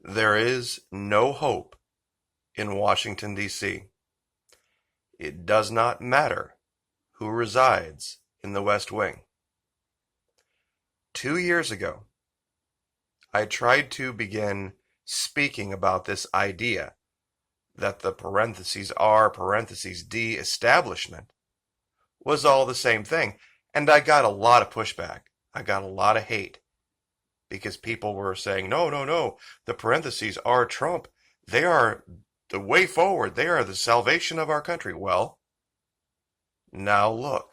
There is no hope in Washington, D.C. It does not matter who resides in the West Wing. 2 years ago, I tried to begin speaking about this idea that the parentheses R, parentheses D establishment was all the same thing. And I got a lot of pushback. I got a lot of hate because people were saying, no, no, no, the parentheses are Trump. They are the way forward. They are the salvation of our country. Well, now look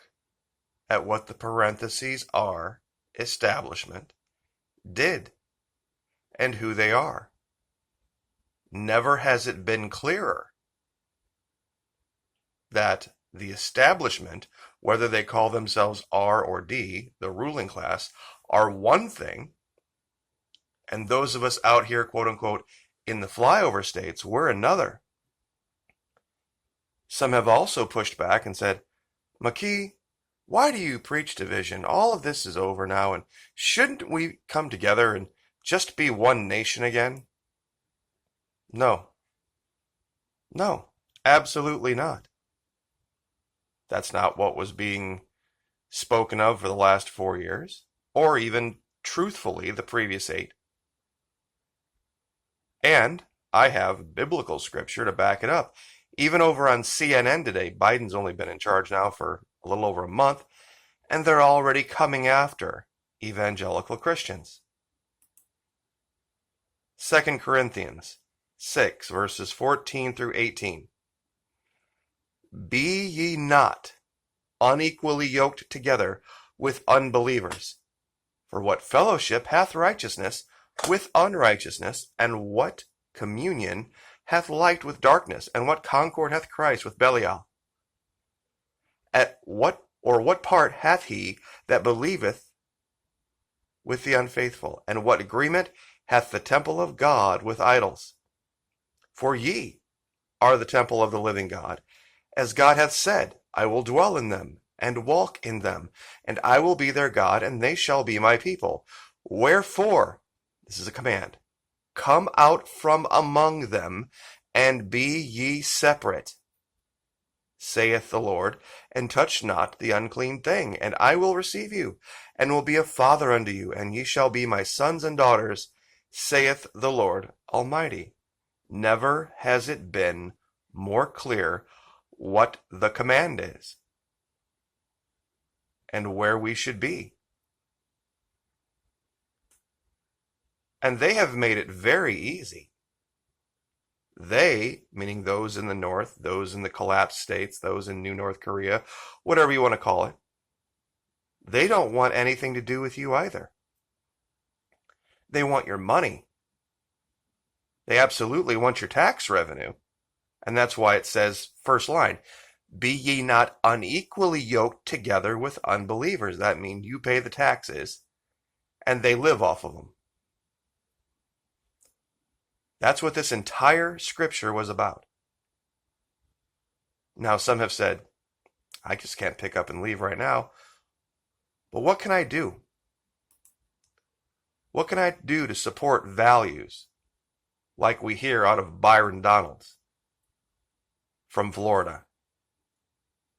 at what the parentheses R establishment did and who they are. Never has it been clearer that the establishment, whether they call themselves R or D, the ruling class, are one thing, and those of us out here, quote unquote, in the flyover states, we're another. Some have also pushed back and said, McKee, why do you preach division? All of this is over now, and shouldn't we come together and just be one nation again? No. No, absolutely not. That's not what was being spoken of for the last 4 years, or even truthfully the previous 8. And I have biblical scripture to back it up. Even over on CNN today, Biden's only been in charge now for a little over a month, and they're already coming after evangelical Christians. 2 Corinthians 6, verses 14 through 18. Be ye not unequally yoked together with unbelievers. For what fellowship hath righteousness with unrighteousness? And what communion hath light with darkness? And what concord hath Christ with Belial? What part hath he that believeth with the unfaithful? And what agreement hath the temple of God with idols? For ye are the temple of the living God. As God hath said, I will dwell in them, and walk in them, and I will be their God, and they shall be my people. Wherefore, this is a command, come out from among them, and be ye separate, saith the Lord, and touch not the unclean thing, and I will receive you, and will be a father unto you, and ye shall be my sons and daughters, saith the Lord Almighty. Never has it been more clear what the command is and where we should be. And they have made it very easy. They, meaning those in the north, those in the collapsed states, those in New North Korea, whatever you want to call it, they don't want anything to do with you either. They want your money. They absolutely want your tax revenue. And that's why it says, first line, be ye not unequally yoked together with unbelievers. That means you pay the taxes and they live off of them. That's what this entire scripture was about. Now, some have said, I just can't pick up and leave right now. But what can I do? What can I do to support values like we hear out of Byron Donalds from Florida,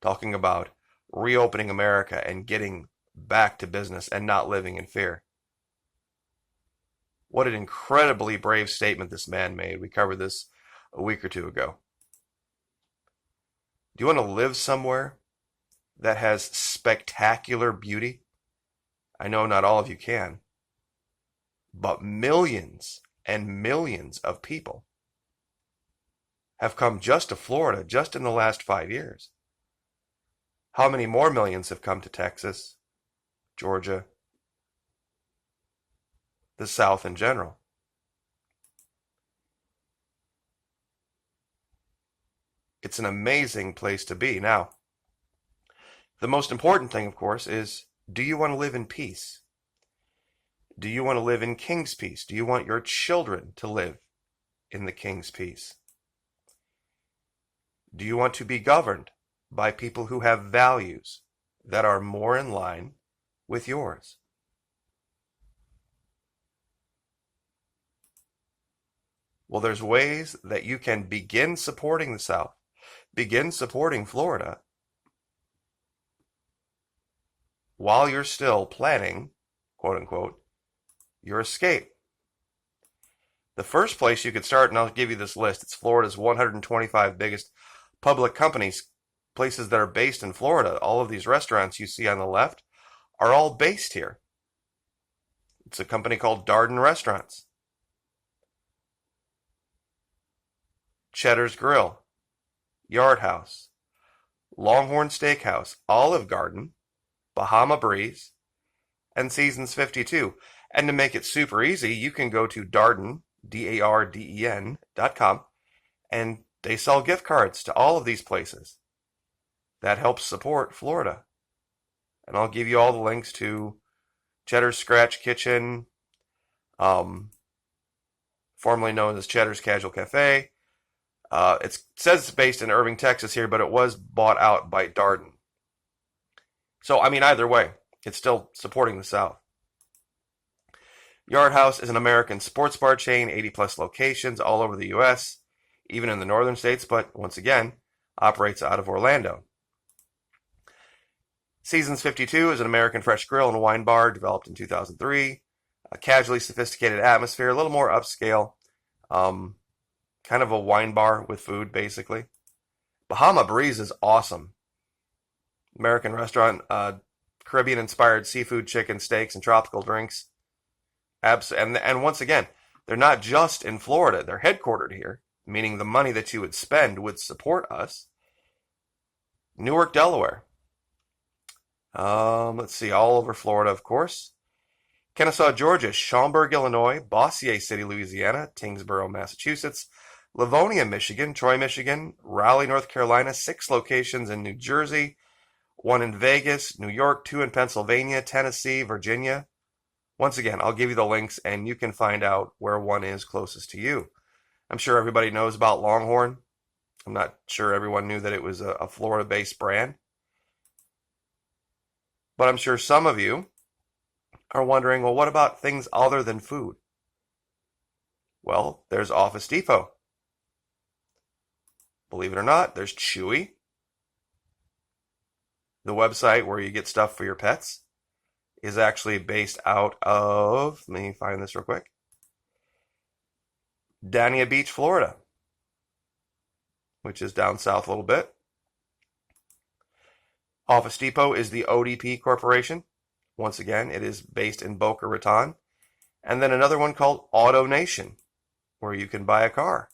talking about reopening America and getting back to business and not living in fear? What an incredibly brave statement this man made. We covered this a week or two ago. Do you want to live somewhere that has spectacular beauty? I know not all of you can, but millions and millions of people have come just to Florida just in the last 5 years. How many more millions have come to Texas, Georgia, the South in general? It's an amazing place to be. Now, the most important thing, of course, is, do you want to live in peace? Do you want to live in King's peace? Do you want your children to live in the King's peace? Do you want to be governed by people who have values that are more in line with yours? Well, there's ways that you can begin supporting the South, begin supporting Florida while you're still planning, quote unquote, your escape. The first place you could start, and I'll give you this list, it's Florida's 125 biggest public companies, places that are based in Florida. All of these restaurants you see on the left are all based here. It's a company called Darden Restaurants, Cheddar's Grill, Yard House, Longhorn Steakhouse, Olive Garden, Bahama Breeze, and Seasons 52. And to make it super easy, you can go to Darden, DARDEN.com, and they sell gift cards to all of these places. That helps support Florida. And I'll give you all the links to Cheddar's Scratch Kitchen, formerly known as Cheddar's Casual Cafe. It says it's based in Irving, Texas here, but it was bought out by Darden. So, I mean, either way, it's still supporting the South. Yard House is an American sports bar chain, 80-plus locations all over the U.S., even in the northern states, but once again, operates out of Orlando. Seasons 52 is an American fresh grill and wine bar developed in 2003. A casually sophisticated atmosphere, a little more upscale, kind of a wine bar with food, basically. Bahama Breeze is awesome. American restaurant, Caribbean-inspired seafood, chicken, steaks, and tropical drinks. And once again, they're not just in Florida. They're headquartered here, meaning the money that you would spend would support us. Newark, Delaware. Let's see, all over Florida, of course. Kennesaw, Georgia, Schaumburg, Illinois, Bossier City, Louisiana, Tyngsboro, Massachusetts, Livonia, Michigan, Troy, Michigan, Raleigh, North Carolina, 6 locations in New Jersey, 1 in Vegas, New York, 2 in Pennsylvania, Tennessee, Virginia. Once again, I'll give you the links and you can find out where one is closest to you. I'm sure everybody knows about Longhorn. I'm not sure everyone knew that it was a Florida-based brand. But I'm sure some of you are wondering, well, what about things other than food? Well, there's Office Depot. Believe it or not, there's Chewy, the website where you get stuff for your pets. Is actually based out of, let me find this real quick, Dania Beach, Florida, which is down south a little bit. Office Depot is the ODP Corporation. Once again, it is based in Boca Raton. And then another one called AutoNation, where you can buy a car,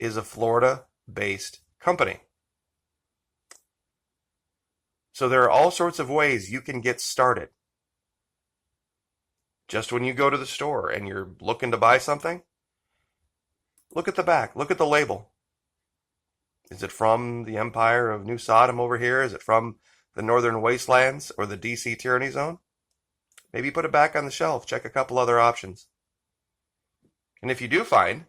is a Florida-based company. So there are all sorts of ways you can get started. Just when you go to the store and you're looking to buy something, look at the back, look at the label. Is it from the Empire of New Sodom over here? Is it from the Northern Wastelands or the DC Tyranny Zone? Maybe put it back on the shelf, check a couple other options. And if you do find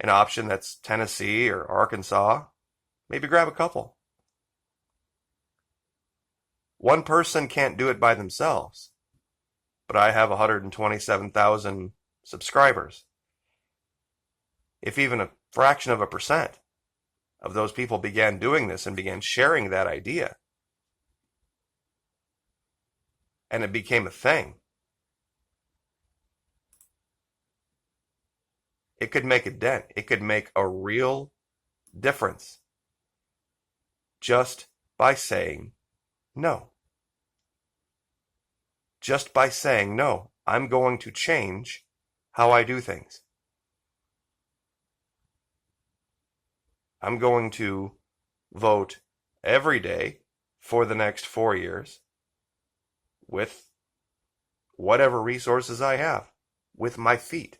an option that's Tennessee or Arkansas, maybe grab a couple. One person can't do it by themselves, but I have 127,000 subscribers. If even a fraction of a percent of those people began doing this and began sharing that idea, and it became a thing, it could make a dent. It could make a real difference just by saying no. Just by saying, no, I'm going to change how I do things. I'm going to vote every day for the next 4 years with whatever resources I have, with my feet.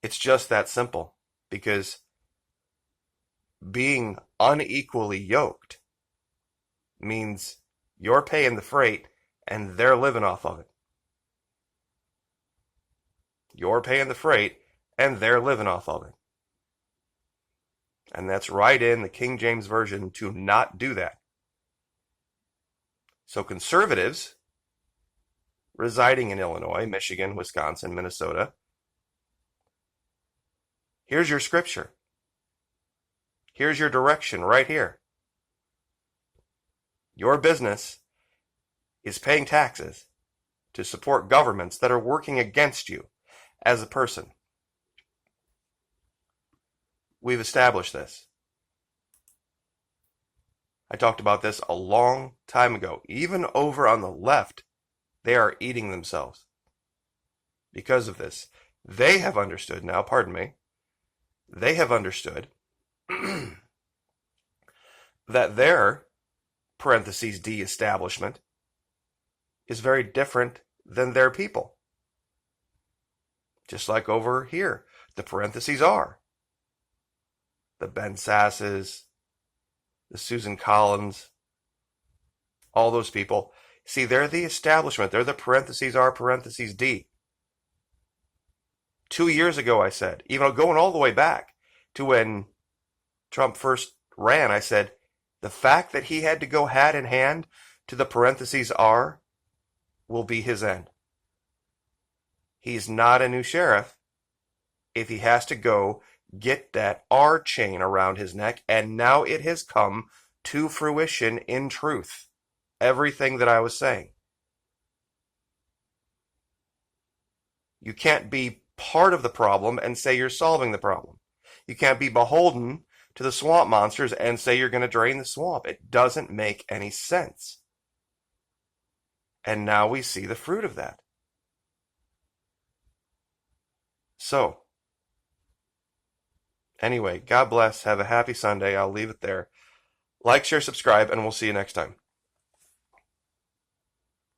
It's just that simple, because being unequally yoked means you're paying the freight and they're living off of it. You're paying the freight and they're living off of it. And that's right in the King James Version to not do that. So conservatives residing in Illinois, Michigan, Wisconsin, Minnesota. Here's your scripture. Here's your direction right here. Your business is paying taxes to support governments that are working against you as a person. We've established this. I talked about this a long time ago. Even over on the left, they are eating themselves because of this. They have understood now, pardon me, they have understood that their, parentheses, de-establishment is very different than their people. Just like over here, the parentheses are the Ben Sasses, the Susan Collins, all those people. See, they're the establishment. They're the parentheses R, parentheses D. 2 years ago, I said, even going all the way back to when Trump first ran, I said, the fact that he had to go hat in hand to the parentheses R will be his end. He's not a new sheriff if he has to go get that R chain around his neck, and now it has come to fruition in truth. Everything that I was saying. You can't be part of the problem and say you're solving the problem. You can't be beholden to the swamp monsters and say you're going to drain the swamp. It doesn't make any sense. And now we see the fruit of that. So, anyway, God bless. Have a happy Sunday. I'll leave it there. Like, share, subscribe, and we'll see you next time.